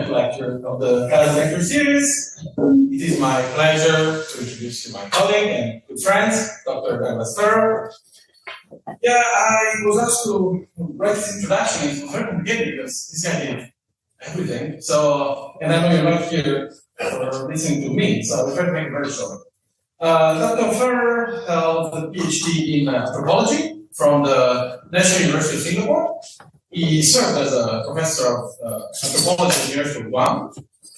second lecture of the Calendar Lecture Series. It is my pleasure to introduce you my colleague and good friend, Dr. Devereux. Yeah, I was asked to write this introduction. It was very complicated because this guy did everything. So, and I know you're not here for listening to me, so I'll try to make it very short. Dr. Ferrer held a PhD in anthropology from the National University of Singapore. He served as a professor of anthropology at the University of Guam,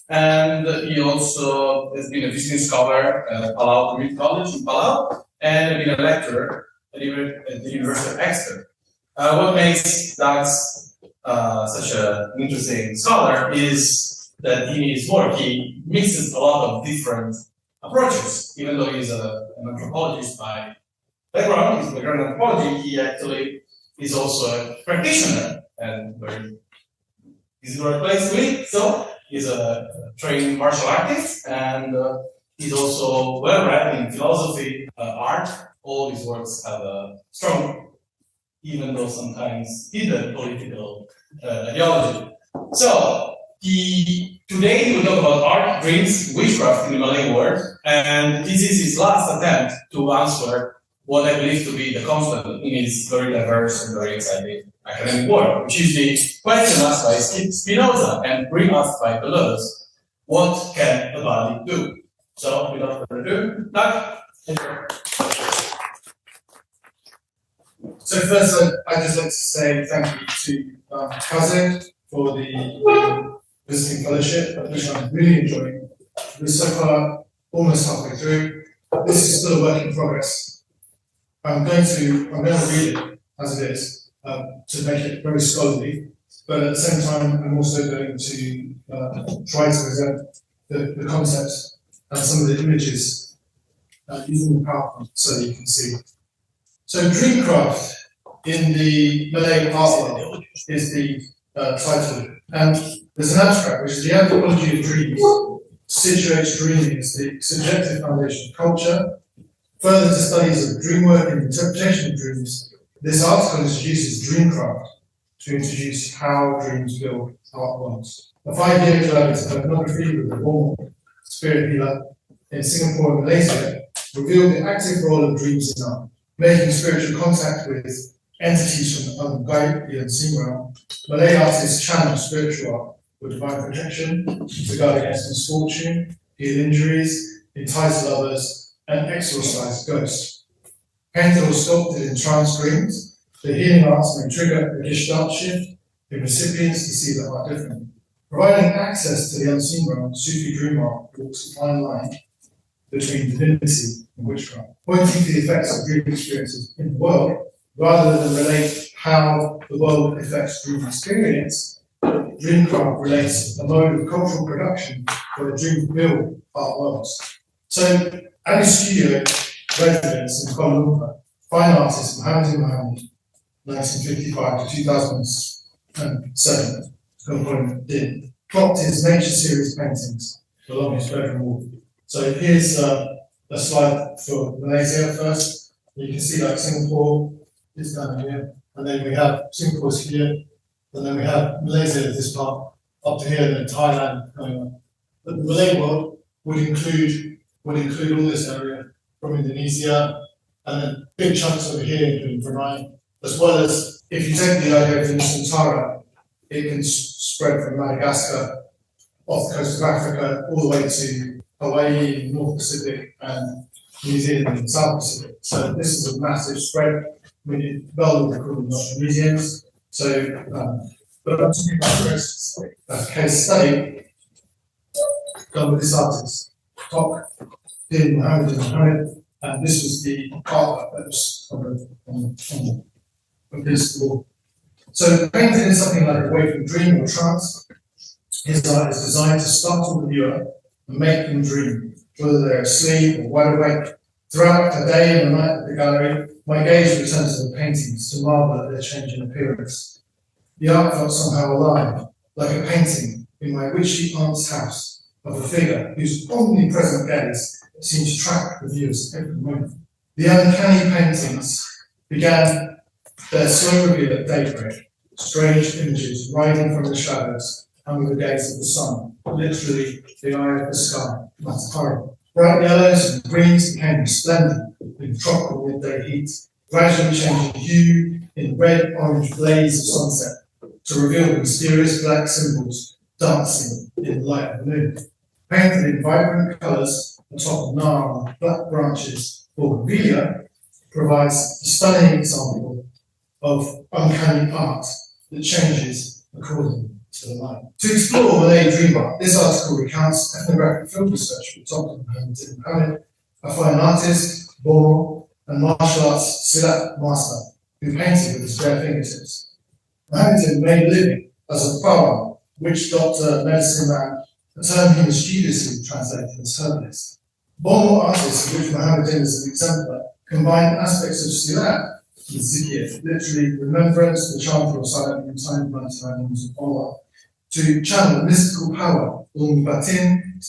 and he also has been a visiting scholar at Palau Community College in Palau, and been a lecturer at the University of Exeter. What makes Dax such an interesting scholar is that in his work he mixes a lot of different approaches. Even though he's an anthropologist by background, he's background in anthropology, he actually is also a practitioner, and very easy to place to be. So he's a trained martial artist, and he's also well read in philosophy, art. All his works have a strong, even though sometimes hidden political ideology. So today he will talk about art, dreams, witchcraft in the Malay world, and this is his last attempt to answer what I believe to be the constant in his very diverse and very exciting academic work, which is the question asked by Spinoza and re-asked by Deleuze: what can a body do? So, without further ado, Doug. So first, I'd just like to say thank you to Kazim for the visiting fellowship, which I'm really enjoying. We're so far almost halfway through. This is still a work in progress. I'm going to read it as it is to make it very scholarly, but at the same time, I'm also going to try to present the concepts and some of the images using the PowerPoint so that you can see. So, Dreamcraft in the Malay art world is the title, and there's an abstract which is the Anthropology of Dreams, situates dreaming as the subjective foundation of culture. Further to studies of dream work and interpretation of dreams, this article introduces Dreamcraft to introduce how dreams build art worlds. A 5-year collaborative ethnography with the bomoh spirit healer in Singapore and Malaysia revealed the active role of dreams in art, making spiritual contact with entities from the ghaib, the unseen realm. Malay artists channel spiritual art with divine protection to guard against misfortune, heal injuries, entice lovers, and exorcise ghosts. Painted or sculpted in trance dreams, the healing arts may trigger a gestalt shift in recipients to see the art differently. Providing access to the unseen realm, Sufi dream art walks a fine line between divinity and witchcraft, pointing to the effects of dream experiences in the world, rather than relate how the world affects dream experience. Dreamcraft relates a mode of cultural production where dreams build art worlds. So, at his studio residence in Kuala Lumpur, fine artist Mohammed 1955 to 2007, plopped his nature series paintings along his bedroom wall. So here's a slide for Malaysia first. You can see like Singapore is down here, and then we have Singapore's here, and then we have Malaysia this part up to here, and then Thailand going on. But the Malay world would include all this area from Indonesia, and then big chunks over here, including Brunei, as well as, if you take the idea of the Nusantara, it can spread from Madagascar, off the coast of Africa, all the way to Hawaii, North Pacific, and New Zealand and South Pacific. So this is a massive spread. We did well with the museums. So, but I'm talking about a case study done with this artist, Tok Din Mohammed, and this was the artwork that was on this wall. So the painting is something like a waking dream or trance. His art is designed to startle the viewer and make them dream, whether they're asleep or wide awake. Throughout the day and the night at the gallery, my gaze returns to the paintings to marvel at their change in appearance. The art felt somehow alive, like a painting in my witchy aunt's house of a figure whose omnipresent gaze seemed to track the viewer's every moment. The uncanny paintings began their slow reveal at daybreak, strange images riding from the shadows and with the gaze of the sun, literally the eye of the sky, metaphorical. Bright yellows and greens became resplendent in tropical midday heat, gradually changing hue in red-orange blaze of sunset to reveal the mysterious black symbols dancing in the light of the moon. Painted in vibrant colours atop of gnarled black branches, bougainvillea provides a stunning example of uncanny art that changes according to the light. To explore Malay dream art, this article recounts ethnographic field research with Dr. Mohammed, a fine artist, bomoh, and martial arts silat master who painted with his bare fingertips. Mohammed made a living as a power, witch doctor, medicine man, a term he mischievously translated as herbalist. Bomoh artists, of which Mohammed is an exemplar, combined aspects of silat with zikir, literally remembrance, the chant or silent in time by names of Allah, to channel mystical power, batin,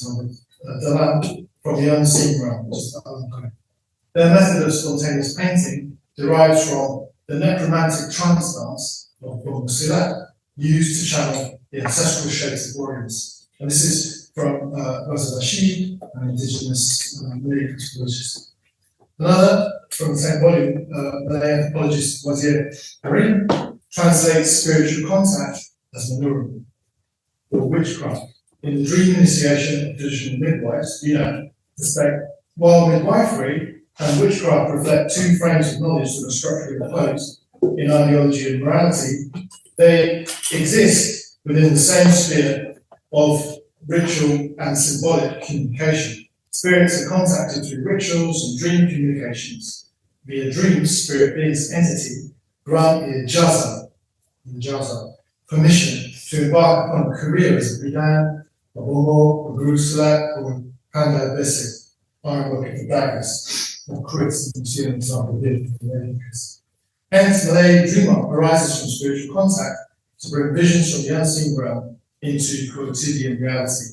dalam, from the unseen realm, which is the unpack. Their method of spontaneous painting derives from the necromantic trance dance of bomoh silat, used to channel the ancestral shapes of warriors. And this is from Rosa Rashid, an indigenous Malay anthropologist. Another, from the same volume, Malay anthropologist Wazir Karim, translates spiritual contact as menurun, or witchcraft. In the dream initiation of traditional midwives, to state, while midwifery and witchcraft reflect two frames of knowledge that are structurally opposed in ideology and morality, they exist within the same sphere of ritual and symbolic communication. Spirits are contacted through rituals and dream communications. Via dreams, spirit beings entity grant the ijazah, permission to embark upon a career as a bidan, a bomoh, a guru silat, or a pandai basic, ironwork of the daggers, or crits, and you see an example here for the Americans. Hence, Malay dream art arises from spiritual contact to bring visions from the unseen realm into quotidian reality.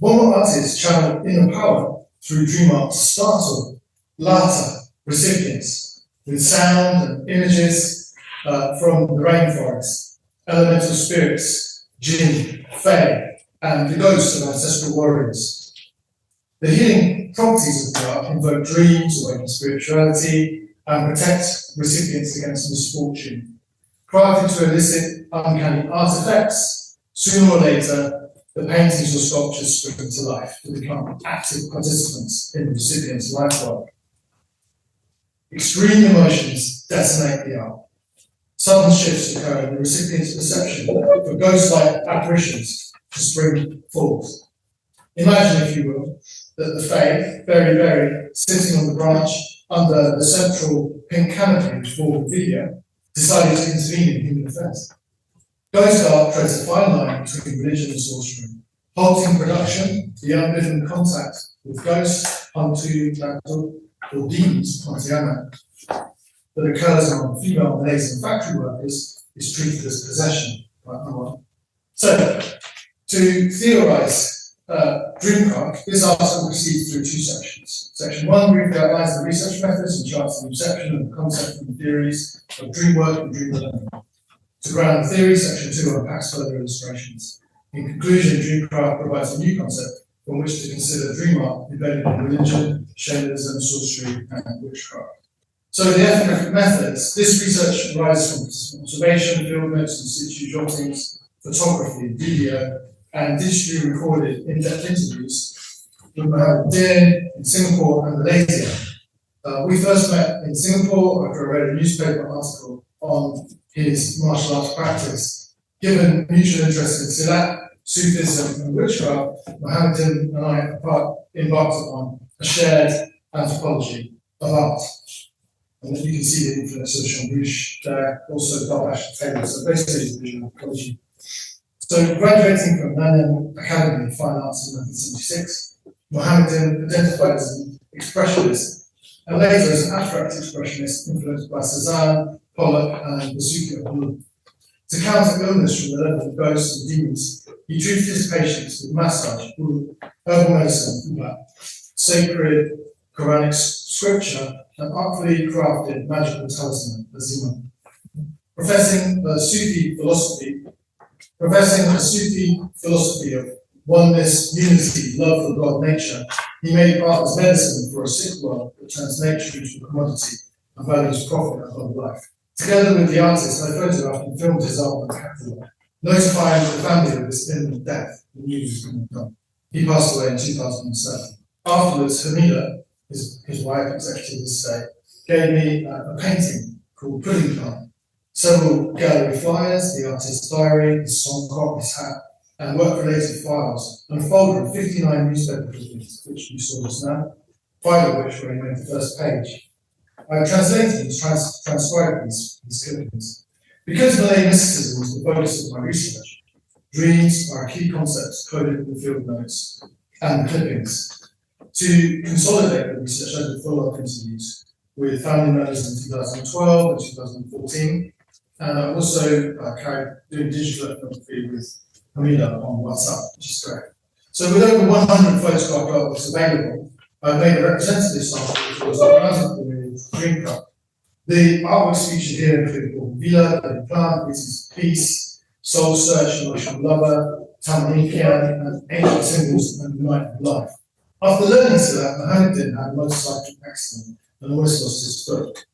Bomoh artists channel inner power through dream art to startle later recipients with sound and images from the rainforest, elemental spirits, jinn, fae, and the ghosts of ancestral warriors. The healing properties of the art invoke dreams, awaken spirituality, and protect recipients against misfortune. Crafted to elicit uncanny artifacts, sooner or later, the paintings or sculptures spring to life to become active participants in the recipient's life work. Extreme emotions decimate the art. Sudden shifts occur in the recipient's perception for ghost-like apparitions to spring forth. Imagine, if you will, that the fae, very, sitting on the branch under the central pink canopy for the video, decided to intervene in human affairs. Ghost art treads a fine line between religion and sorcery, halting production, the unbidden contact with ghosts, or demons, that occurs among female Malaysian factory workers is treated as possession by Allah. So, to theorize Dreamcraft, this article proceeds through two sections. Section 1 briefly outlines the research methods and charts the inception of the concept and theories of dream work and dream learning. To ground the theory, section 2 unpacks further illustrations. In conclusion, Dreamcraft provides a new concept from which to consider dream art embedded in religion, shamanism, sorcery, and witchcraft. So the ethnographic methods, this research arises from observation, field notes, in situ jottings, photography, video, and digitally recorded in-depth interviews with Mohammed in Singapore and Malaysia. We first met in Singapore after I read a newspaper article on his martial arts practice. Given mutual interest in Silat, Sufism, and witchcraft, Mohammed and I embarked upon a shared anthropology of art. And you can see the influence of Chambush there, also Darbash and Taylor, so basically visual ecology. So graduating from Nanyang Academy of Fine Arts in 1976, Mohammed identified as an expressionist and later as an abstract expressionist influenced by Cézanne, Pollock, and Basuki. To counter illness from the level of ghosts and demons, he treated his patients with massage, herbal medicine, sacred Quranic scripture, and artfully crafted magical talisman, the Zima. Professing Sufi philosophy, Professing a Sufi philosophy of oneness, unity, love for God, nature, he made art as medicine for a sick world that turns nature into a commodity and values profit above life. Together with the artist, I photographed and filmed his art on catalogue, notifying the family of his imminent death. The news was going to come. He passed away in 2007. Afterwards, Hamida, his wife, executive estate, gave me a painting called Pudding Plant, several gallery flyers, the artist's diary, his songcock, his hat, and work-related files, and a folder of 59 newspaper clippings, which you saw just now, 5 of which were in the first page. I translated and transcribed these clippings. Because Malay mysticism is the focus of my research, dreams are a key concept coded in the field notes and the clippings. To consolidate the research, I did follow-up interviews with family members in 2012 and 2014, and I also carried doing digital ethnography with Hamida on WhatsApp, which is great. So with over 100 photograph artworks available, I've made a representative sample which was organized with Dreamcraft. The artworks featured here include Villa, the Plant, Peace, Soul Search, Emotional Lover, Tamanikian, and Ancient Symbols and the Night of Life. After learning Salat, Mohammed had a motorcycle accident and almost lost his foot.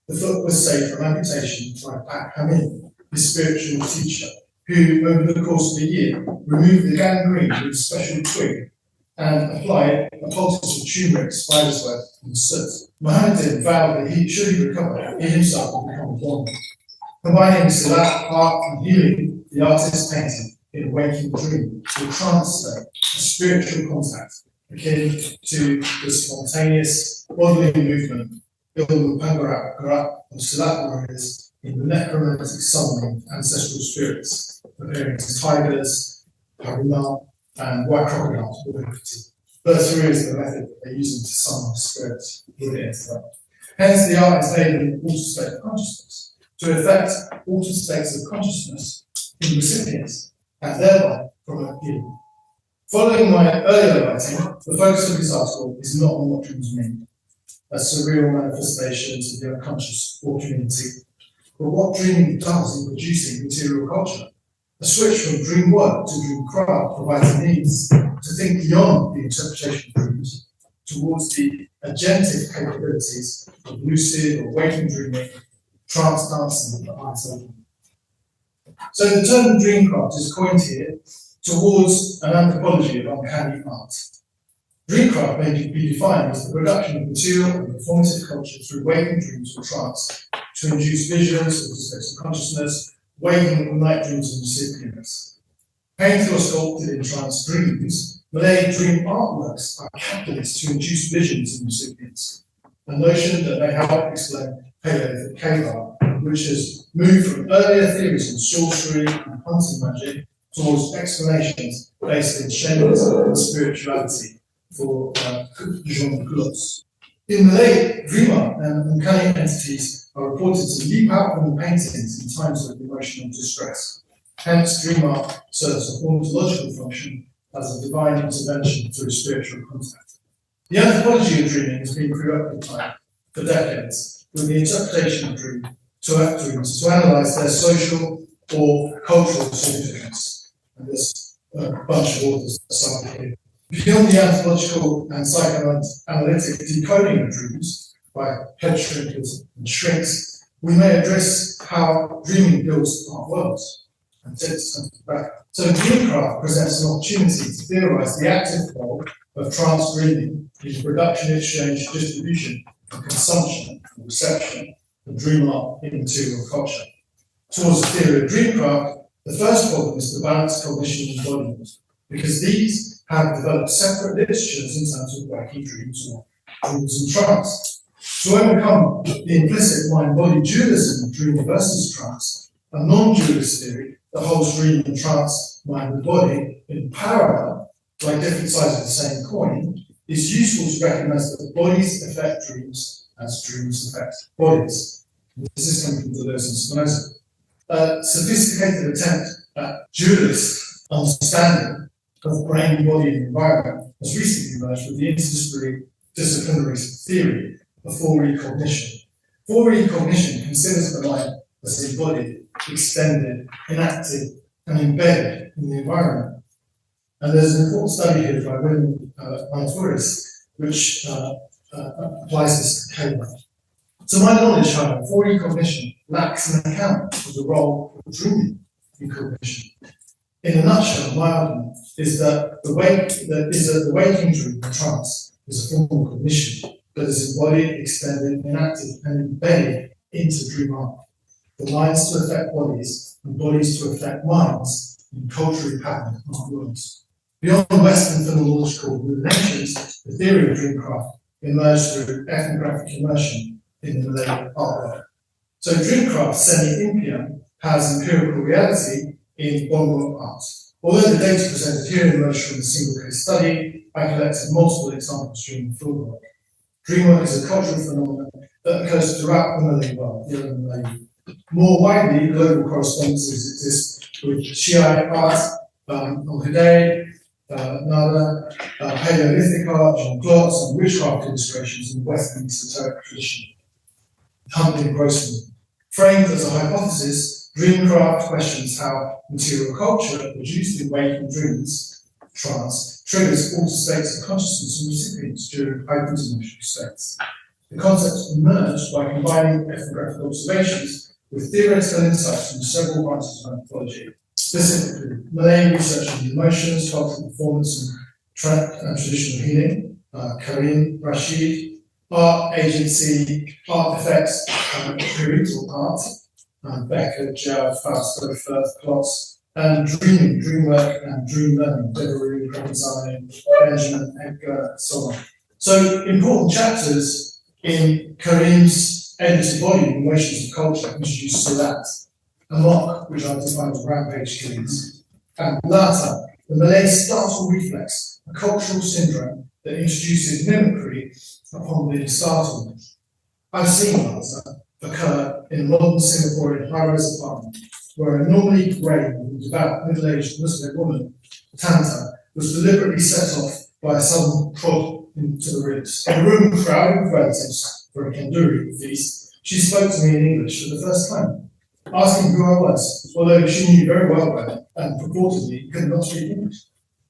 The foot was saved from amputation by Pak Hamid, his spiritual teacher, who, over the course of a year, removed the gangrene with a special twig and applied a poultice of turmeric, spider's web, and soot. Mohammed vowed that should he recover, he himself would become a bomb. Combining Salat, art, and healing, the artist painted in a waking dream, the trance state, a spiritual contact, akin to the spontaneous bodily movement of Salat warriors in the necromantic summoning of ancestral spirits, appearing as tigers, harima, and white crocodiles. Verse 3 is the method they're using to summon spirits in the intellect. Hence, the art is made in an altered state of consciousness, to effect altered states of consciousness in recipients, and thereby promote healing. Following my earlier writing, the focus of this article is not on what dreams mean, as surreal manifestations of the unconscious or community, but what dreaming does in producing material culture. A switch from dream work to dream craft provides a means to think beyond the interpretation of dreams towards the agentic capabilities of lucid or waking dreaming, trance dancing, and eyes open. So the term Dreamcraft is coined here towards an anthropology of uncanny art. Dreamcraft may be defined as the production of material and performative culture through waking dreams or trance to induce visions or states of consciousness, waking or night dreams of recipients. Painted or sculpted in trance dreams, Malay dream artworks are catalysts to induce visions in recipients, a notion that may help explain Paleolithic cave art, which has moved from earlier theories on sorcery and hunting magic towards explanations based in shamanism and spirituality for Jean Glos. In Malay, dream art and uncanny entities are reported to leap out from the paintings in times of emotional distress. Hence, dream art serves an ontological function as a divine intervention through spiritual contact. The anthropology of dreaming has been preoccupied for decades with the interpretation of dreams to analyse their social or cultural significance. And there's a bunch of authors that cited here. Beyond the anthropological and psychoanalytic decoding of dreams by head shrinkers and shrinks, we may address how dreaming builds our worlds and takes something back. So Dreamcraft presents an opportunity to theorise the active role of trance dreaming in production, exchange, distribution, and consumption and reception of dream art in material culture. Towards the theory of Dreamcraft, the first problem is to balance cognition and embodiment, because these have developed separate literatures in terms of waking dreams or dreams and trance. To overcome the implicit mind-body dualism of dream versus trance, a non-dualist theory that holds dream and trance, mind and body, in parallel, like different sides of the same coin, is useful to recognise that bodies affect dreams as dreams affect bodies. This is coming from Deleuzian and Spinoza. A sophisticated attempt at dualist understanding of brain, body, and environment has recently emerged with the interdisciplinary theory of 4E cognition. 4E cognition considers the mind as embodied, extended, enacted, and embedded in the environment. And there's an important study here by William which applies this to Caleb. To my knowledge, however, 4D cognition lacks an account of the role of dreaming in cognition. In a nutshell, my argument is that the waking dream, or trance, is a form of cognition that is embodied, extended, enacted, and embedded into dream art. The minds to affect bodies, and bodies to affect minds in culturally patterned art worlds. Beyond Western phenomenological rudimentals, the theory of Dreamcraft emerged through ethnographic immersion in the Malay artwork. So Dreamcraft, semi-impian, has empirical reality in bomoh art. Although the data presented here emerged from a single case study, I collected multiple examples during the fieldwork. Dreamwork is a cultural phenomenon that occurs throughout the Malay world, More widely, global correspondences exist with Shiite art, al-Hidayh, Nada, Paleolithic art, Jean-Claude's, and witchcraft illustrations in the Western esoteric tradition. Hunting grossly. Framed as a hypothesis, Dreamcraft questions how material culture produced in waking dreams, trance, triggers altered states of consciousness in recipients during heightened emotional states. The concept emerged by combining ethnographic observations with theoretical insights from several branches of anthropology, specifically Malay research on emotions, cultural performance, and traditional healing, Karim Rashid, art agency, art effects, experiential art, Becker, Jao, Fausto, Firth, Klotz, and dreaming, dream work, and dream learning, Devereux, Benjamin, Edgar, and so on. So, important chapters in Karim's edited volume, Emotions of Culture, introduced Salat, Amok, which I define as rampage killings, and Lata, the Malay startle reflex, a cultural syndrome that introduces mimicry upon being startled. I've seen Lata occur in a modern Singaporean high-rise apartment, where a normally grey and devout middle-aged Muslim woman, Tanta, was deliberately set off by a sudden prod into the ribs. In a room crowded with relatives for a kenduri feast, she spoke to me in English for the first time, asking who I was, although she knew very well by then and purportedly could not speak English.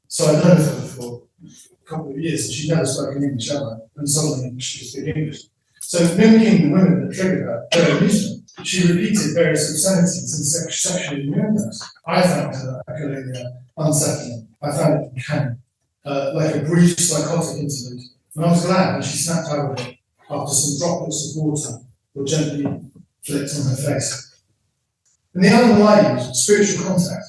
So I'd known her for a couple of years, and she'd never spoken English ever, and suddenly she could speak English. So, mimicking the women that triggered her, very amusement, she repeated various obscenities and sexual innuendos. I found her ecology unsettling. I found it uncanny, like a brief psychotic interlude. And I was glad when she snapped out of it after some droplets of water were gently flicked on her face. And the animal I use, spiritual contact,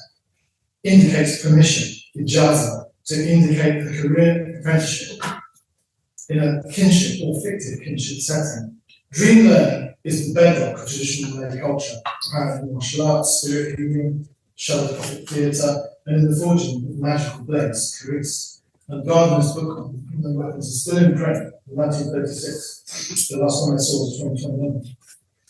indicates permission, ijazah, to indicate the career apprenticeship in a kinship or fictive kinship setting. Dream learning is the bedrock of traditional Malay culture, apparently in martial arts, spirit healing, shadow puppet theatre, and in the forging of magical blades, charis. And Gardner's book on human weapons is still in print in 1936. The last one I saw was 2021.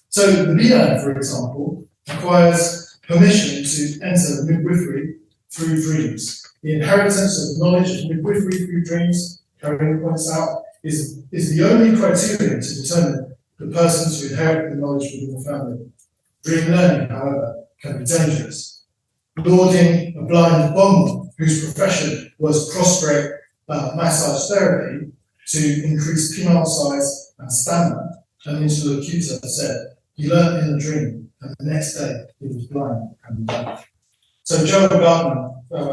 So the Bidan, for example, requires permission to enter midwifery through dreams. The inheritance of knowledge of midwifery through dreams, Karim points out, is the only criterion to determine the person to inherit the knowledge within the family. Dream learning, however, can be dangerous. Lauding a blind bomoh whose profession was prostrate massage therapy to increase penile size and stamina, an interlocutor said he learned in a dream, and the next day he was blind and deaf. So Joe Gardner,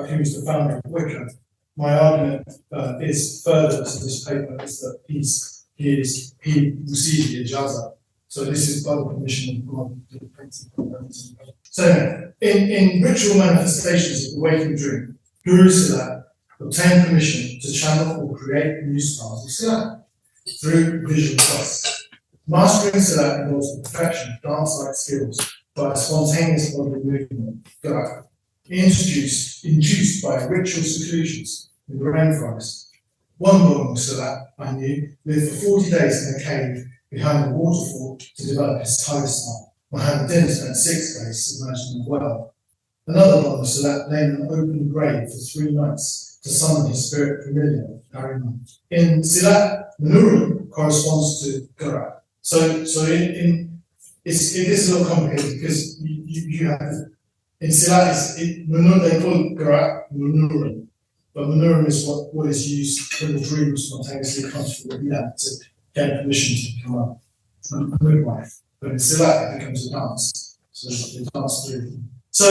who is the founder of Wicca, my argument is further to this paper is that he received the ijazah. So this is by the permission of God. So in ritual manifestations of the waking dream, Guru Salat obtained permission to channel or create new styles of Salat through visual quest. Mastering Salat involves the perfection of dance-like skills by a spontaneous bodily movement, ghaib, induced by ritual seclusions in the rainforest. One bomoh Salat I knew lived for 40 days in a cave behind a waterfall to develop his Thai style. Mohammedan spent 6 days submerged in a well. Another bomoh Salat lay in an open grave for 3 nights to summon his spirit familiar, Nariman. In Silat, menurun corresponds to ghaib. So it is a little complicated because you have In Silat, they call it menurun, but menurun is what is used when the dream spontaneously comes from the enact to gain permission to become a midwife. But in Silat, it becomes a dance. So they dance through. So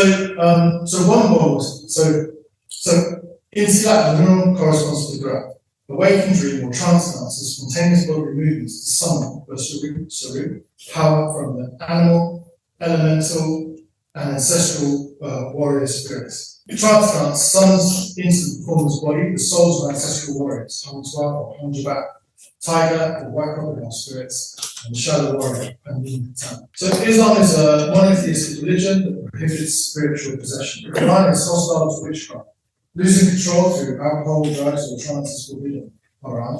one world. So in Silat, the menurun corresponds to the ghaib. A waking dream or trance dance is spontaneous bodily movements to summon or saru, power from the animal, elemental, and ancestral warrior spirits. Trance dance summons into the performer's body the souls of ancestral warriors, Hamtwa or Hamjabat, tiger or white crocodile spirits, and the shadow warrior, and the So Islam is a monotheistic religion that prohibits spiritual possession. The Qur'an is hostile to witchcraft. Losing control through alcohol, drugs, or trance is forbidden. Haram,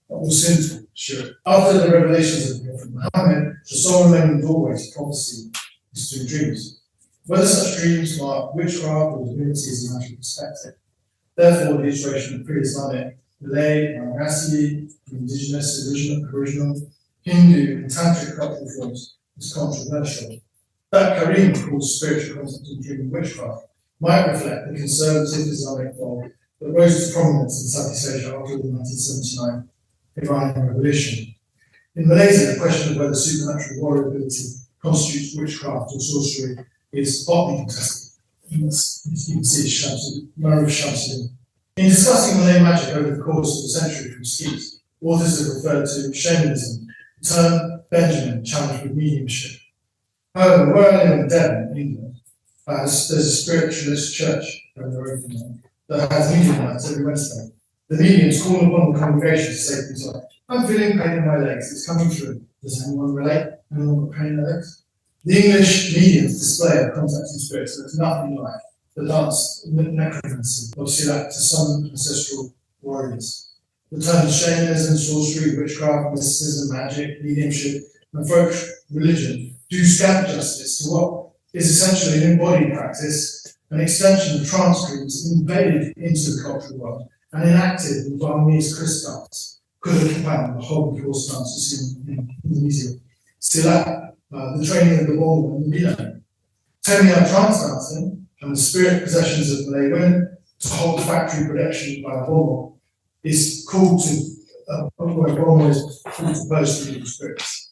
or sinful, sure. After the revelations of the Prophet Muhammad, the sole remaining doorway to prophecy is through dreams. Whether such dreams mark witchcraft or divinity is a matter of perspective. Therefore, the iteration of pre-Islamic, Malay, Maragasy, indigenous, original, Hindu, and tantric cultural forms is controversial. That Karim calls spiritual concept of dream and witchcraft might reflect the conservative Islamic fold that rose to prominence in Southeast Asia after the 1979 Iranian Revolution. In Malaysia, the question of whether supernatural warrior ability constitutes witchcraft or sorcery is hotly contested. You can see Maruf Shamsuddin. In discussing Malay magic over the course of the century from Skeet, authors have referred to shamanism, the term Benjamin challenged with mediumship. However, where I live in Devon, England, there's a spiritualist church over the road from there that has medium nights every Wednesday. The mediums call upon the congregation to say things like, I'm feeling pain in my legs, it's coming through. Does anyone relate? Anyone got pain in their legs? The English medium's display of contacting spirits looks nothing like the dance necromancy of Silat to some ancestral warriors. The terms shamanism, sorcery, witchcraft, mysticism, magic, mediumship, and folk religion do scant justice to what is essentially an embodied practice, an extension of trance dreams embedded into the cultural world and enacted in Burmese Christdance, Kudakipan, the whole course dance you see in Indonesia. Silat, the training of the bomoh and the bina. Turning out trance dancing and the spirit possessions of Malay women to hold factory production by a bomoh is called to, where bomoh is called to boast of evil spirits.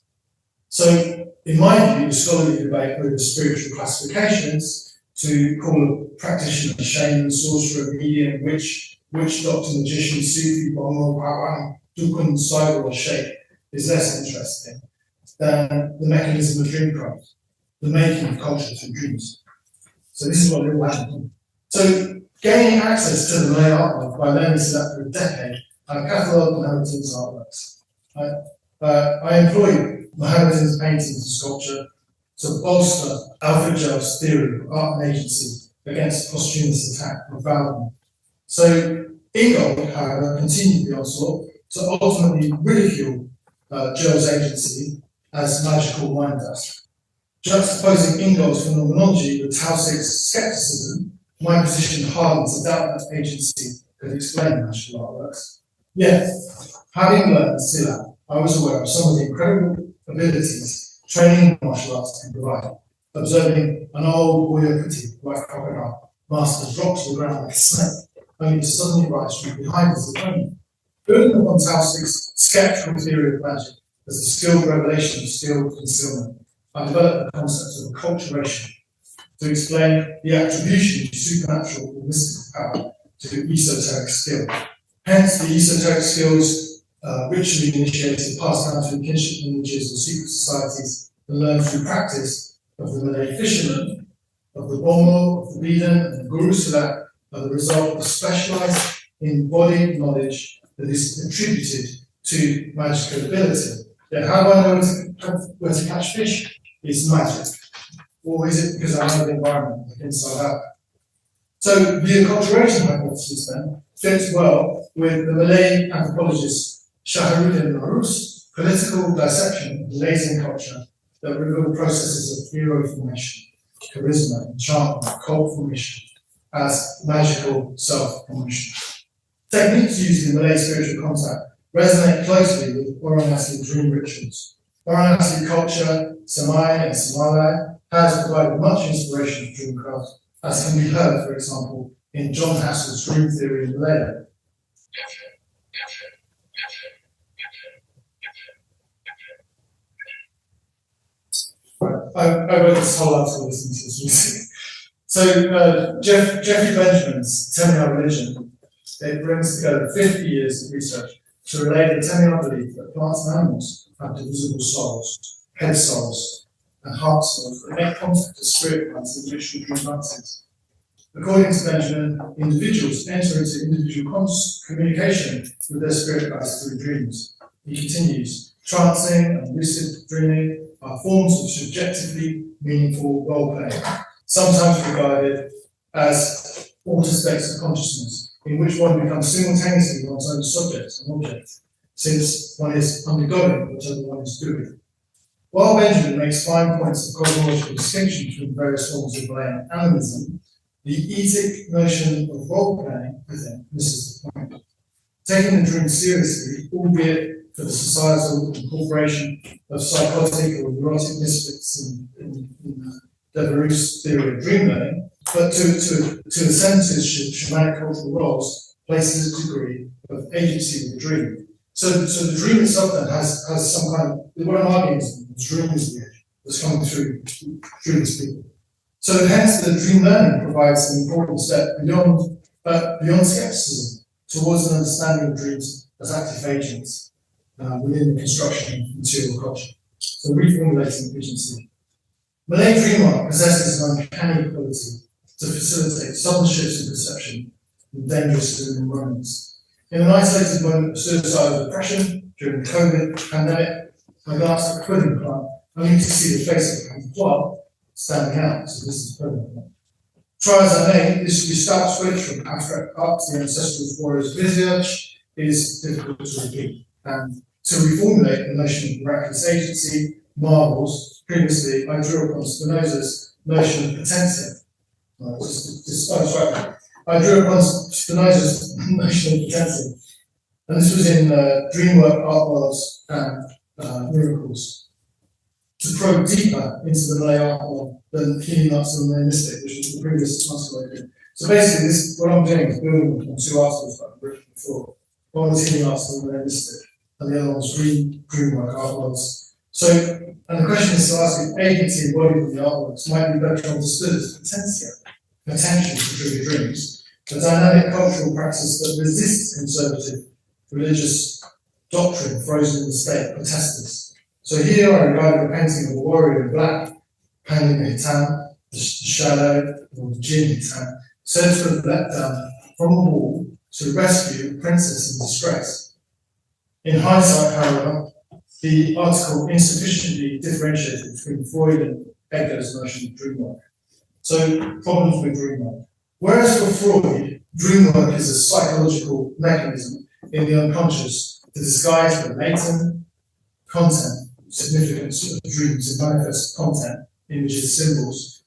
So, in my view, the scholarly debate over spiritual classifications to call a practitioner shaman, sorcerer, medium, witch doctor, magician, Sufi, bomoh, Qur'an, dukun, cyber, or sheikh is less interesting than the mechanism of Dreamcraft, the making of culture through dreams. So this is what it all happened. So gaining access to the Malay artwork by learning Silat for a decade, I catalogued Mohammed's artworks. I employed Mohammed's paintings and sculpture to bolster Alfred Jell's theory of art and agency against posthumous attack or value. So Ingold, however, continued the onslaught to ultimately ridicule Jell's agency as magical mind dust. Juxtaposing Ingold's phenomenology with Tausig's skepticism, my position hardened to doubt that agency could explain magical artworks. Yet, having learned Silat, I was aware of some of the incredible abilities training in martial arts can provide. Observing an old warrior white crocodile master drop to the ground like a snake, only to suddenly rise from behind his opponent. Building upon Tausig's skeptical theory of magic as a skilled revelation of skilled concealment, I developed the concept of acculturation to explain the attribution of supernatural or mystical power to esoteric skill. Hence, the esoteric skills ritually initiated, passed down through kinship lineages or secret societies, and learned through practice of the Malay fishermen, of the bomoh, of the bidan, and the guru Silat are the result of specialized embodied knowledge that is attributed to magical ability. Yet how do I know where to catch fish? It's magic. Or is it because I know the environment, like inside out? So the acculturation hypothesis then fits well with the Malay anthropologist Shaharuddin Maruf's political dissection of Malaysian culture that reveal processes of hero formation, charisma, enchantment, cult formation as magical self-promotion. Techniques used in Malay spiritual contact resonate closely with Varanasi dream rituals. Varanasi culture, Samai and Samalai, has provided much inspiration for Dreamcraft, as can be heard, for example, in John Hassell's Dream Theory in Malay. I wrote this whole article listening to this music. So Jeffrey Benjamin's Terminal Religion, it brings together 50 years of research to relate the Terminal belief that plants and animals have divisible souls, head souls, and heart souls that make contact as spirit minds in ritual dream dances. According to Benjamin, individuals enter into individual communication with their spirit guides through dreams. He continues, trancing and lucid dreaming are forms of subjectively meaningful role-playing, sometimes regarded as alter states of consciousness, in which one becomes simultaneously one's own subject and object, since one is undergoing whatever one is doing. While Benjamin makes fine points of cosmological distinction between various forms of Malay and animism, the etic notion of role-playing, I think, misses the point. Taking the dream seriously, albeit for the societal incorporation of psychotic or neurotic misfits in Devereux' theory of dream learning, but to ascend to shamanic cultural roles places a degree of agency with the dream. So the dream itself then has some kind of, what I'm arguing is the dream is the edge that's coming through these people. So hence the dream learning provides an important step beyond skepticism towards an understanding of dreams as active agents within the construction of material culture. So reformulating agency. Malay dream art possesses an uncanny ability to facilitate sudden shifts in perception in dangerous moments. In an isolated moment of suicidal depression during the COVID pandemic, I glanced at a pudding plant only to see the face of the plant standing out. So this is the pudding plant. Try as I may, this stout switch from abstract art to the ancestral warrior's visage is difficult to repeat. And to reformulate the notion of miraculous agency, marvels, previously I drew upon Spinoza's notion of potentia. I drew upon Spinoza's notion of potentia. And this was in Dreamwork, Art Worlds, and Miracles. To probe deeper into the Malay art world than healing arts and animistic, which was the previous article I did. So basically, what I'm doing is building on two articles that I've written before. One was healing arts and animistic, and the other one was Dreamwork, Art Worlds. So, and the question is to ask if agency embodied in the artworks might be better understood as potential to trigger dreams, a dynamic cultural practice that resists conservative religious doctrine frozen in the state protesters. So here I regarded a painting of a warrior in black, handing a hitan, the shadow, or the jinn hitan, said to have leapt down from a wall to rescue a princess in distress. In hindsight, however, the article insufficiently differentiated between Freud and Edgar's notion of dream work. So, problems with dream work. Whereas for Freud, dream work is a psychological mechanism in the unconscious to disguise the latent content, significance of dreams in manifest content, images, symbols.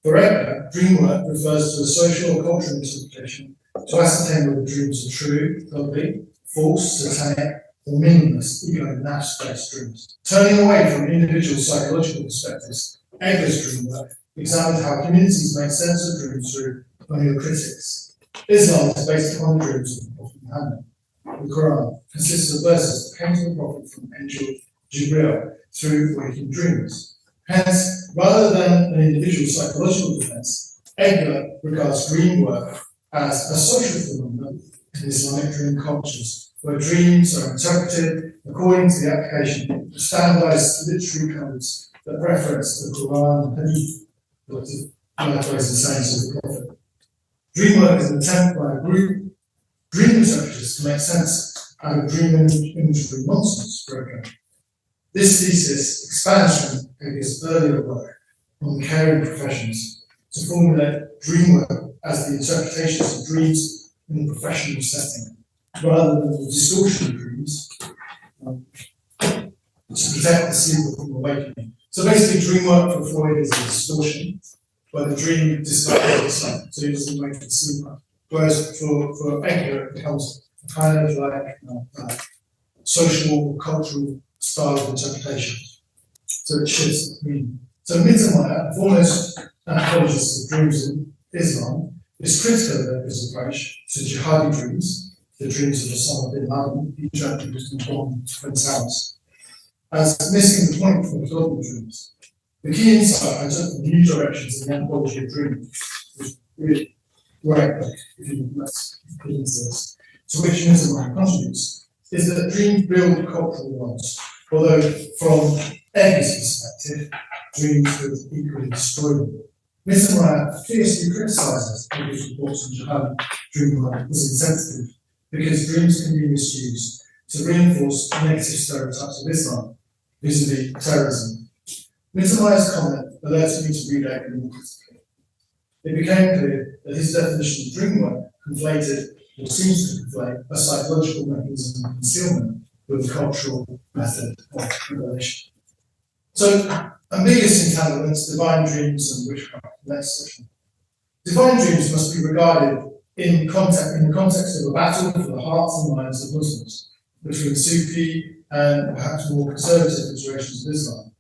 For Edgar, dream work refers to a social or cultural interpretation to ascertain whether dreams are true, godly, false, satanic, or meaningless, ego-nafs-based dreams. Turning away from individual psychological perspectives, Edgar's dream work examined how communities make sense of dreams through homeocritics. Islam is based upon the dreams of the Prophet Muhammad. The Qur'an consists of verses that came to the Prophet from angel Devereux through waking dreams. Hence, rather than an individual psychological defense, Edgar regards dream work as a social phenomenon in Islamic dream cultures, where dreams are interpreted according to the application of standardized literary codes that reference the Qur'an and Hadith, likewise the sayings of the Prophet. Dream work is an attempt by a group dream interpreters to make sense out of dream imagery nonsense program. This thesis expands from Edgar's earlier work on the caring professions to formulate dream work as the interpretations of dreams in a professional setting, rather than the distortion of dreams to protect the sleeper from awakening. So basically, dream work for Freud is a distortion, where the dream disguises itself, so he doesn't wake the sleeper. Whereas for Edgar, it becomes kind of like social or cultural style of interpretation. So it shifts meaning. So Mittermeier, the foremost anthropologist of dreams in Islam, is critical of this approach to jihadi dreams, the dreams of Osama bin Laden, each who's been born to Twin Towers, as missing the point from philosophy dreams. The key insight I took from new directions in the anthropology of dreams was really great, if you let's get into this, to which Mittermeier contributes, is that dreams build cultural bonds, although from Egg's perspective, dreams could equally destroy them. Mittermeier fiercely criticises Egg's reports on jihad dream work as insensitive, because dreams can be misused to reinforce negative stereotypes of Islam, vis-a-vis terrorism. Mittermeier's comment alerted me to read Egg more critically. It became clear that his definition of dream work conflated, or seems to conflate, a psychological mechanism of concealment with a cultural method of revelation. So, ambiguous entanglements, divine dreams, and witchcraft. Next section. Divine dreams must be regarded in the context of a battle for the hearts and minds of Muslims between Sufi and perhaps more conservative iterations of Islam.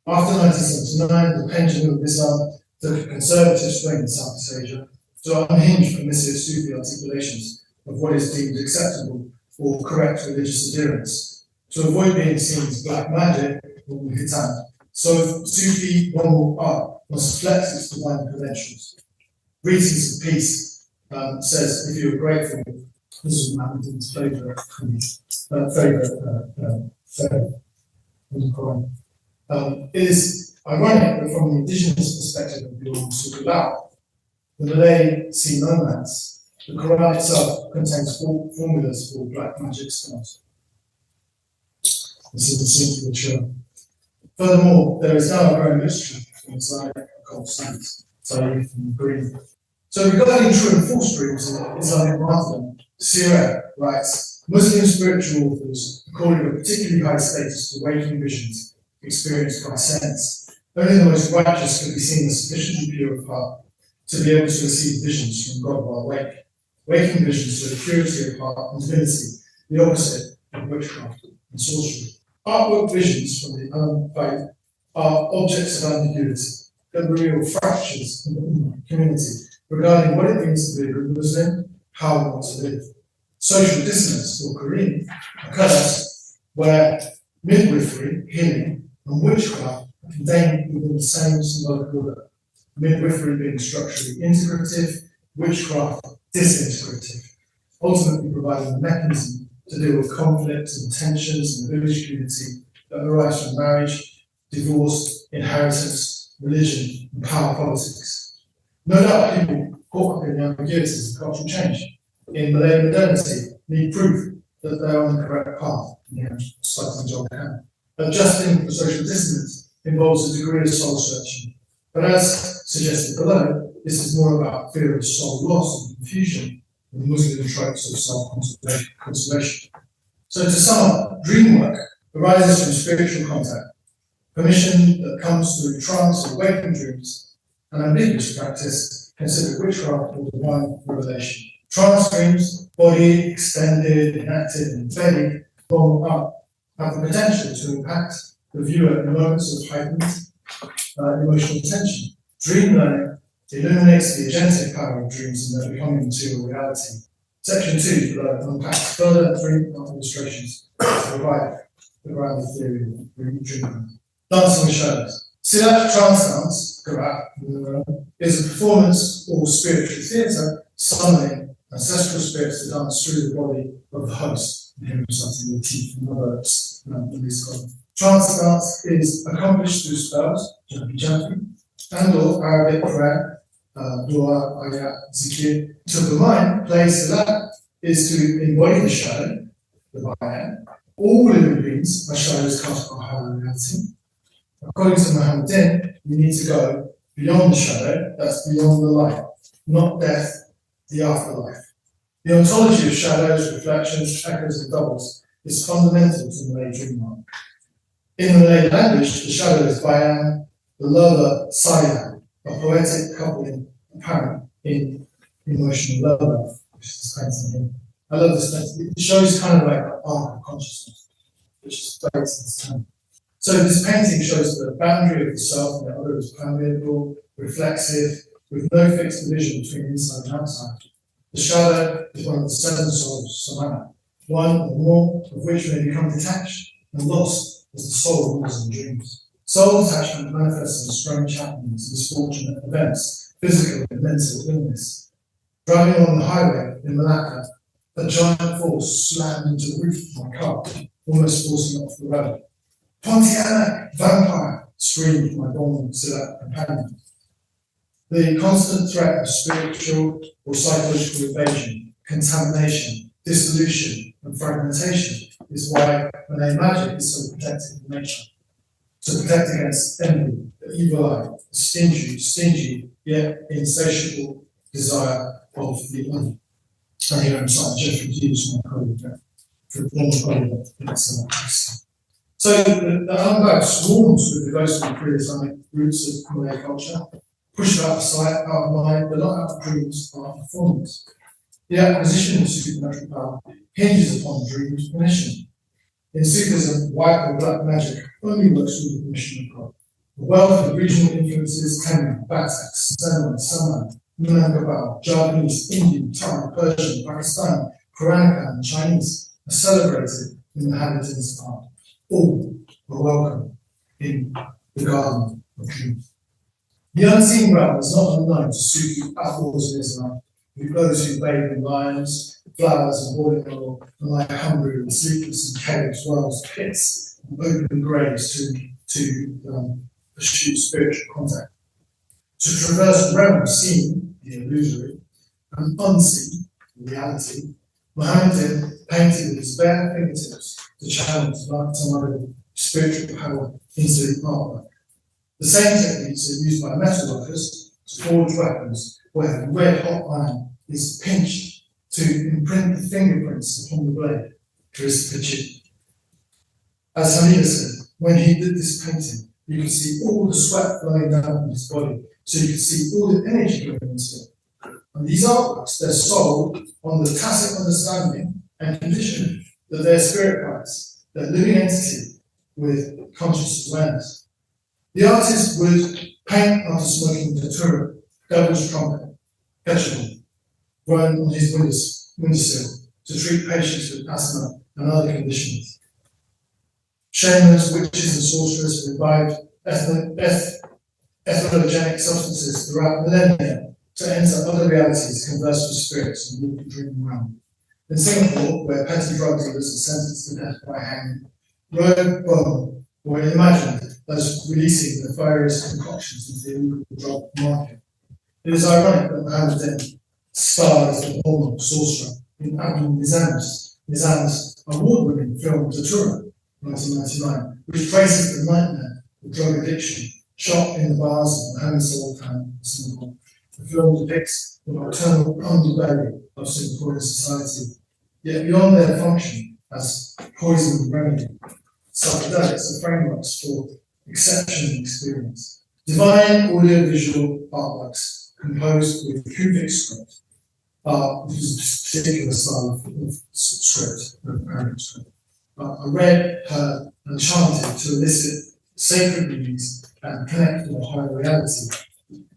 After 1979, the pendulum of Islam took a conservative swing in Southeast Asia to unhinge permissive Sufi articulations of what is deemed acceptable or correct religious adherence, to avoid being seen as black magic or muhitan. So Sufi bomoh art must flex its divine credentials. Greetings of Peace says, if you are grateful, this is Muhammad's favourite in the Qur'an. It is ironic that from the indigenous perspective of your Sufi-Lao, the Malay sea nomads, the Qur'an itself contains formulas for black magic spells. This is the simple show. Furthermore, there is now a growing literature from Islamic occult science, Tarif and Green. So regarding true and false dreams in Islamic martyrdom, Sirah writes, Muslim spiritual authors accorded a particularly high status to waking visions experienced by sense. Only the most righteous can be seen as sufficiently pure of heart to be able to receive visions from God while awake. Waking visions show purity of heart and divinity, the opposite of witchcraft and sorcery. Artwork visions from the unfaith are objects of ambiguity that reveal fractures in the community regarding what it means to be a good Muslim, how we want to live. Social dissonance, or Qur'an, occurs where midwifery, healing, and witchcraft are contained within the same symbolic order. Midwifery being structurally integrative, witchcraft disintegrative, ultimately providing a mechanism to deal with conflicts and tensions in the village community that arise from marriage, divorce, inheritance, religion, and power politics. No doubt people caught up in the ambiguities of cultural change in Malay modernity need proof that they are on the correct path. Adjusting for social dissonance involves a degree of soul searching, but as suggested below, this is more about fear of soul loss and confusion than Muslim tropes of self-consolation. So to sum up, dream work arises from spiritual contact, permission that comes through trance or waking dreams, an ambiguous practice considered witchcraft or divine revelation. Trance dreams, body, extended, enacted, and embedded, bomoh up, have the potential to impact the viewer in moments of heightened emotional tension. Dream learning illuminates the agentic power of dreams and their becoming material reality. Section 2 below unpacks further dream illustrations to provide the grounded theory of dreaming. Dancing with shadows. Silat trance dance, is a performance or spiritual theatre summoning ancestral spirits to dance through the body of the host, and him reciting the teeth and other Trance dance is accomplished through spells, jumpy, and or Arabic prayer, dua, ayat, zikir. To the mind, playing Silat is to embody the shadow, the bayan. All living beings are shadows cast by higher reality. According to Muhammadin, you need to go beyond the shadow, that's beyond the light, not death, the afterlife. The ontology of shadows, reflections, echoes, and doubles is fundamental to Malay dream art. In the Malay language, the shadow is bayan, the lover sayang, a poetic coupling apparent in emotional love, which is painting here. I love this painting. It shows kind of like the arc of consciousness, which is based in this time. So this painting shows the boundary of the self and the other is permeable, reflexive, with no fixed division between inside and outside. The shadow is one of the seven souls, samana, one or more of which may become detached and lost as the soul moves in dreams. Soul attachment manifests in strange happenings, misfortunate events, physical and mental illness. Driving along the highway in Malacca, a giant force slammed into the roof of my car, almost forcing it off the road. Pontianak, vampire, screamed my born companion. The constant threat of spiritual or psychological evasion, contamination, dissolution, and fragmentation is why Malay magic is so protective in nature. To protect against envy, the evil eye, the stingy, yet insatiable desire of the other. And here I'm citing Jeffrey Hughes, my colleague, So the unpack swarms with the ghostly pre-Islamic roots of Malay culture, pushed out of sight, out of mind, but not out of dreams, out of performance. The acquisition of supernatural power hinges upon dreams' permission. In Sufism, white or black magic only works with the permission of God. The wealth of regional influences, Tamil, Batak, Saman, Minangkabau, Japanese, Indian, Thai, Persian, Pakistani, Qur'an, and Chinese are celebrated in the habitants of art. All are welcome in the garden of dreams. The unseen realm is not unknown to Sufi outlaws in Islam, with those who bathe in lions, flowers, and boiling oil, and lie hungry and sleepless in caves, wells, pits, and open graves to pursue spiritual contact. To traverse realms seen, the illusory, and unseen, the reality, Mohammedan painted with his bare fingertips to channel to spiritual power into the artwork. The same techniques are used by metalworkers to forge weapons, where red-hot iron is pinched to imprint the fingerprints upon the blade to achieve. As Hamida said, when he did this painting, you could see all the sweat flowing down his body, so you could see all the energy going into it. And these artworks, they're sold on the tacit understanding and condition that they're spirit guides, they're living entity with conscious awareness. The artist would paint after smoking datura, devil's trumpet, vegetable, grown on his windowsill to treat patients with asthma and other conditions. Shamans, witches, and sorcerers revived ethnogenic substances throughout millennia to enter other realities, converse with spirits, and walk the dream realm. In Singapore, where petty drug dealers are sentenced to death by hanging, rogue bomoh were imagined as releasing nefarious concoctions into the illegal drug market. It is ironic that Mohammedan starred as the bomoh sorcerer in Abdul Nizam's award-winning film Datura, 1999, which traces the nightmare of drug addiction shot in the bars of Mohammed's old town, Singapore. The film depicts the nocturnal underbelly of Singaporean society, yet beyond their function as poison remedy, psychedelics are frameworks for exceptional experience. Divine audiovisual artworks composed with cubic script, which is a particular style of script, of Arabic script, are read, heard, and chanted to elicit sacred meanings and connect with a higher reality.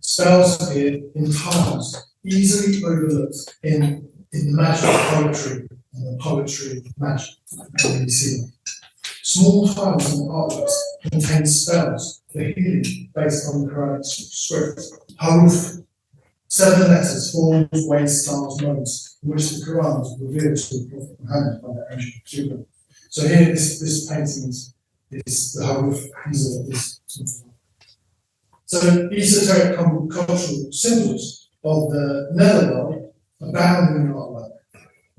Spells appear in tiles, easily overlooked in the magic of poetry and the poetry of magic. You see them. Small tiles and artworks contain spells for healing based on the Quranic script. Haruf, 7 letters, forms, ways, styles, modes, in which the Quran was revealed to the Prophet Muhammad by the angel Jibreel. So here, this painting is the Haruf. These are this. So esoteric cultural symbols of the netherworld abound in the artwork.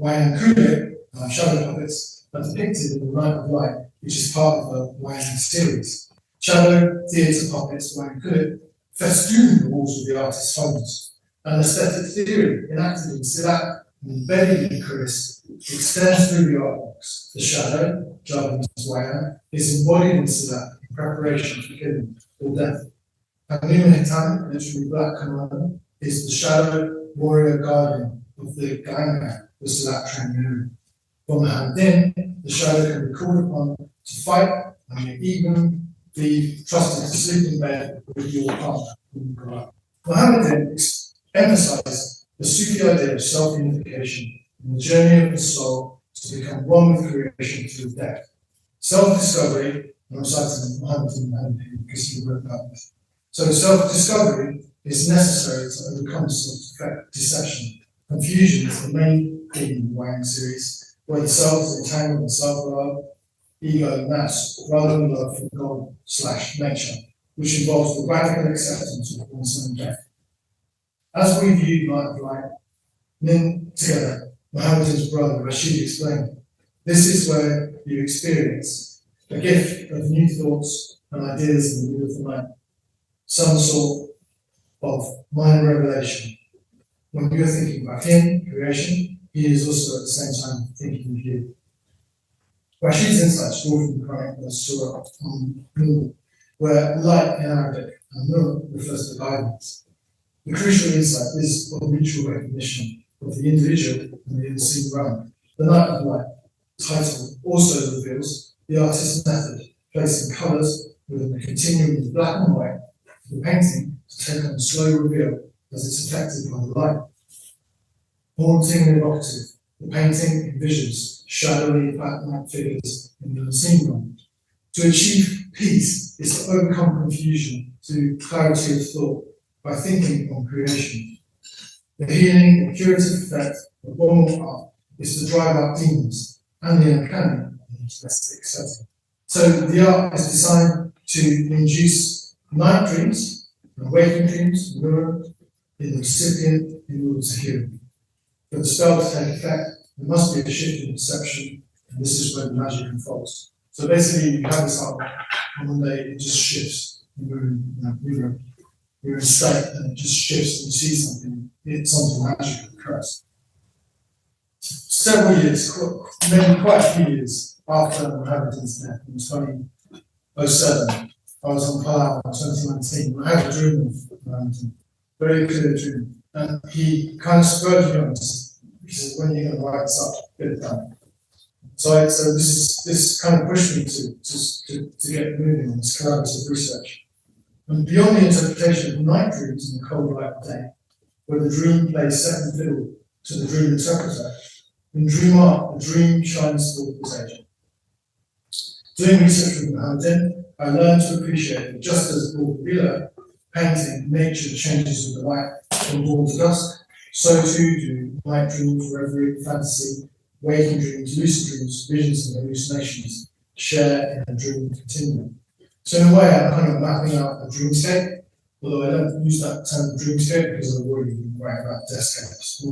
Wayang Kulit, shadow puppets, are depicted in the Night of Light, which is part of the Wayang series. Shadow theatre puppets, Wayang Kulit, festoon the walls of the artist's homes. An aesthetic theory enacted in Silat and embedded in Chris extends through the artworks. The shadow, Javanese Wayang, is embodied in Silat in preparation for killing or death. Panglima Hitam, literally black commander, is the shadow warrior guardian of the Gangan, the Silat training area. From Hamdin, the shadow can be called upon to fight and may even be trusted to sleep in bed with your partner when you grow up. Mohammedan emphasized the Sufi idea of self-unification and the journey of the soul to become one with creation through death. Self-discovery, and I'm citing Mohammedan because he wrote about this. So self-discovery is necessary to overcome self-deception. Confusion is the main theme in the Wang series, where the self is entangled in self-love, ego, and mass, rather than love for God/nature, which involves the radical acceptance of one's own death. As we viewed Night of Light, then together, Mohammedan's brother Rashid explained, this is where you experience a gift of new thoughts and ideas in the middle of the night, some sort of mind revelation. When you're thinking about him, creation, he is also at the same time thinking of you. Rashid's insights draw from the Qur'an Surah Nur, where light in Arabic and Nur refers to guidance. The crucial insight is of mutual recognition of the individual and the unseen realm. The Night of Light title also reveals the artist's method, placing colours within the continuum of black and white for the painting to take on a slow reveal as it's affected by the light. Haunting and evocative, the painting envisions shadowy black figures in the unseen realm. To achieve peace is to overcome confusion through clarity of thought by thinking on creation. The healing and curative effect of bomoh art is to drive out demons and the uncanny in a domestic setting. So the art is designed to induce night dreams and waking dreams menurun in the recipient in order to heal. For the spell to take effect, there must be a shift in perception, and this is where the magic unfolds. So basically, you have this art, and one day it just shifts. You're in a state, and it just shifts, and you see something. Something magical occurs. Several years, maybe quite a few years after Mohammedan's death, in 2007, I was on Palau in 2019. I had a dream of Mohammedan, very clear dream. And he kind of spurred me on. He said, when are you going to write this up? Get it done. So this kind of pushed me to get moving on this collaborative research. And beyond the interpretation of night dreams in the cold light of day, where the dream plays second fiddle to the dream interpreter, in dream art, the dream shines forth its agent. Doing research with Mohammedan, I learned to appreciate that just as Bodily painting, nature changes with the light from dawn to dusk, so too do night dreams, reverie, fantasy, waking dreams, lucid dreams, visions and hallucinations share in a dream continuum. So in a way, I'm kind of mapping out a dreamscape, although I don't use that term dreamscape because I've already been writing about deathscapes.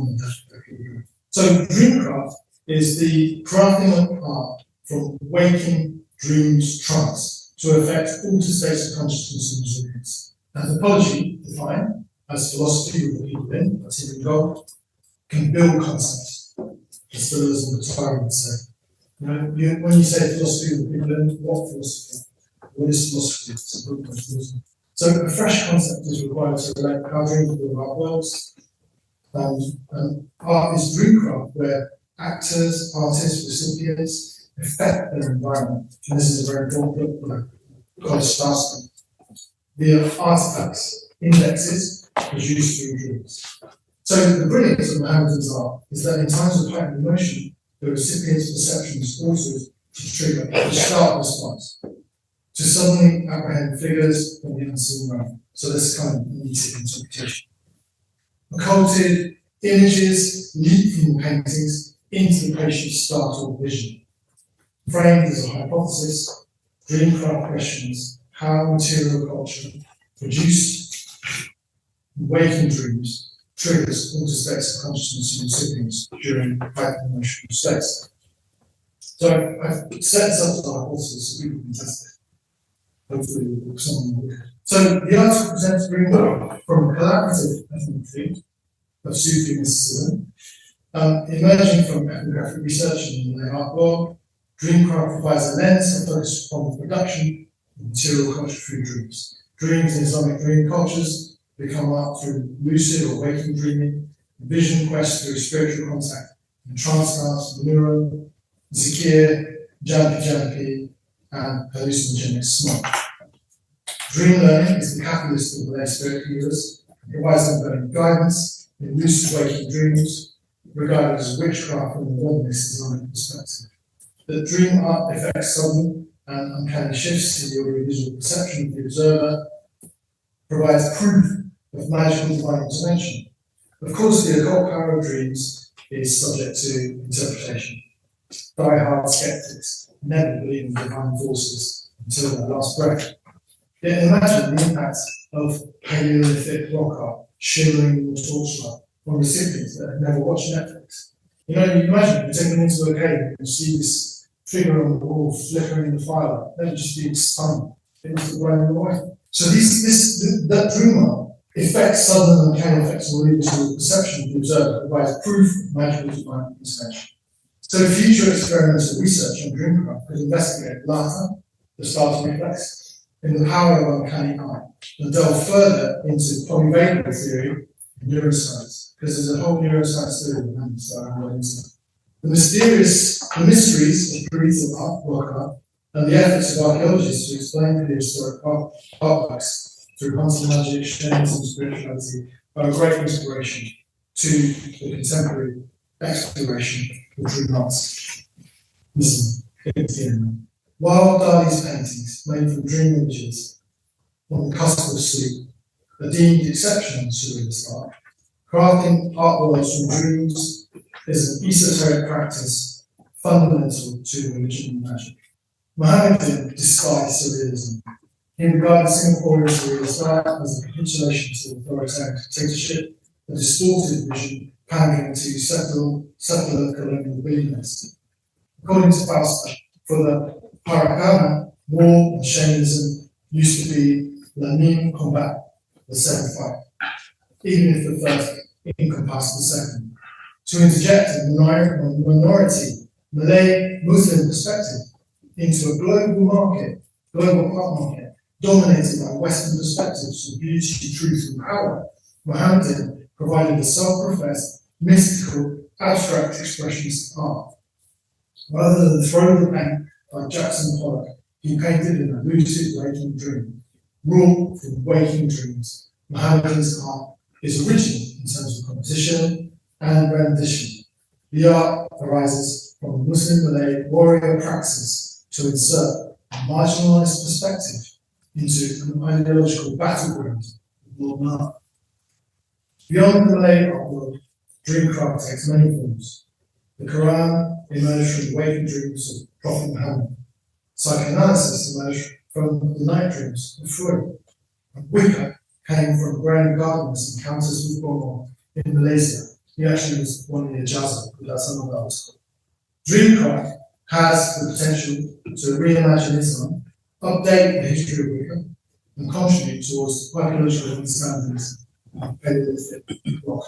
So Dreamcraft is the crafting of art from waking dreams trance to affect altered states of consciousness and resilience. Anthropology, defined as philosophy with the people in, that's even God, can build concepts, as Deleuzian would say. When you say philosophy with the people in, what philosophy? What is philosophy? It's a book by Deleuzian. So a fresh concept is required to relate how dreams build our worlds. And art is dreamcraft, where actors, artists, recipients affect their environment. And this is a very important book, college starts via artifacts, indexes produced through dreams. So the brilliance of Mohammedan's art is that in times of heightened emotion, the recipient's perception is altered to trigger a sharp response, to suddenly apprehend figures from the unseen realm. So this kind of immediate interpretation. Occulted images leap from the paintings into the patient's startled vision. Framed as a hypothesis, Dreamcraft questions how material culture produced waking dreams triggers altered states of consciousness in recipients during heightened emotional states. So I've set this up as a hypothesis so people can test it. Hopefully someone will look at it. So the article presents Dreamcraft from a collaborative ethnography of Sufi mysticism, emerging from ethnographic research in the Malay art world. Dreamcraft provides a lens and focus on the production of material culture through dreams. Dreams in Islamic dream cultures become art through lucid or waking dreaming, vision quest through spiritual contact, and trance dance, menurun, zikir, jampi, and hallucinogenic smoke. Dream learning is the catalyst of Malay spirit healers and provides them better guidance in lucid waking dreams, regarded as witchcraft from the modernist Islamic perspective. That dream art affects sudden and uncanny shifts in the audiovisual perception of the observer, provides proof of magical divine intervention. Of course, the occult power of dreams is subject to interpretation. Die-hard skeptics never believe in divine forces until their last breath. Yet imagine the impact of Paleolithic rock art shimmering in the torchlight on recipients that have never watched Netflix. You know, you imagine you take them into a cave and you see this figure on the wall flickering in the firelight. They'd just be stunned. It was blown away. So that dream art affects sudden and uncanny effects on the perception of the observer, provides proof of magical divine intervention. So future experimental research on Dreamcraft could investigate latter, the starting reflex, in the power of uncanny eye, and delve further into polyvagal theory and neuroscience, because there's a whole neuroscience theory behind this that I'm not into. The mysteries of Parisian work art, and the efforts of archaeologists to explain prehistoric artworks through hunting magic, shamanism, spirituality are a great inspiration to the contemporary exploration of dream arts. Listen, it's the end. While Dali's paintings, made from dream images on the cusp of sleep, are deemed exceptional surrealist art, crafting art worlds from dreams is an esoteric practice fundamental to religion and magic. Mohammedan despised surrealism. He regarded Singapore and surrealist art as a capitulation to authoritarian dictatorship, a distorted vision pandering to settler colonial billionaires. According to Fausta, for the Paracana, war and shamanism used to be la mime combat, the second fight, even if the first encompassed the second. To interject a minority Malay Muslim perspective into a global art market, dominated by Western perspectives of beauty, truth, and power, Mohammedan provided a self-professed, mystical, abstract expressionist art. Rather than throw the paint like Jackson Pollock, he painted in a lucid waking dream. Raw from waking dreams, Mohammedan's art is original in terms of composition and rendition. The art arises from Muslim-Malay warrior praxis to insert a marginalized perspective into an ideological battleground of modern art. Beyond the Malay art world, Dreamcraft takes many forms. The Qur'an emerged from the waking dreams of Prophet Muhammad. Psychoanalysis emerged from the night dreams of Freud. And Wicca came from grand gardeners' encounters with bomoh in Malaysia. He actually was one of the ijazah, but that's another article. Dreamcraft has the potential to reimagine Islam, update the history of Wicca, and contribute towards archaeological understandings of Paleolithic rock.